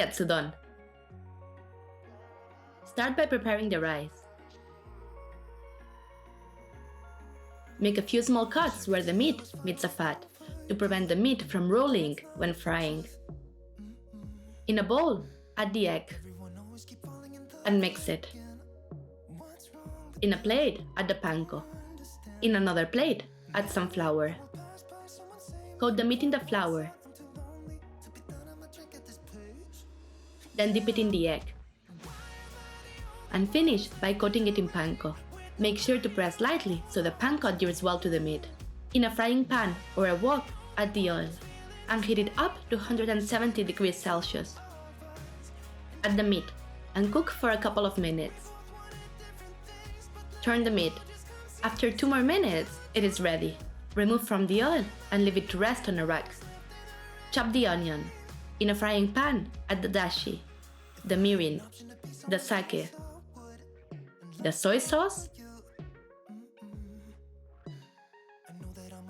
Katsudon. Start by preparing the rice. Make a few small cuts where the meat meets the fat to prevent the meat from rolling when frying. In a bowl, add the egg and mix it. In a plate, add the panko. In another plate, add some flour. Coat the meat in the flour. Then dip it in the egg. And finish by coating it in panko. Make sure to press lightly so the panko adheres well to the meat. In a frying pan or a wok, add the oil and heat it up to 170 degrees Celsius. Add the meat and cook for a couple of minutes. Turn the meat. After 2 more minutes, it is ready. Remove from the oil and leave it to rest on a rack. Chop the onion. In a frying pan, add the dashi, the mirin, the sake, the soy sauce,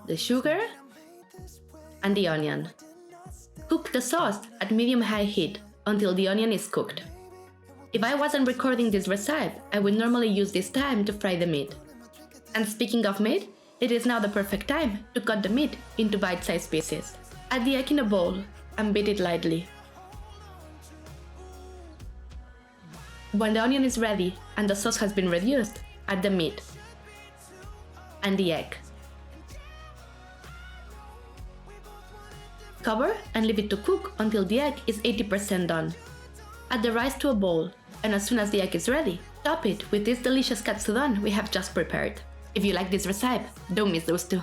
the sugar, and the onion. Cook the sauce at medium-high heat until the onion is cooked. If I wasn't recording this recipe, I would normally use this time to fry the meat. And speaking of meat, it is now the perfect time to cut the meat into bite-sized pieces. Add the egg in a bowl and beat it lightly. When the onion is ready and the sauce has been reduced, add the meat and the egg. Cover and leave it to cook until the egg is 80% done. Add the rice to a bowl, and as soon as the egg is ready, top it with this delicious katsudon we have just prepared. If you like this recipe, don't miss those two.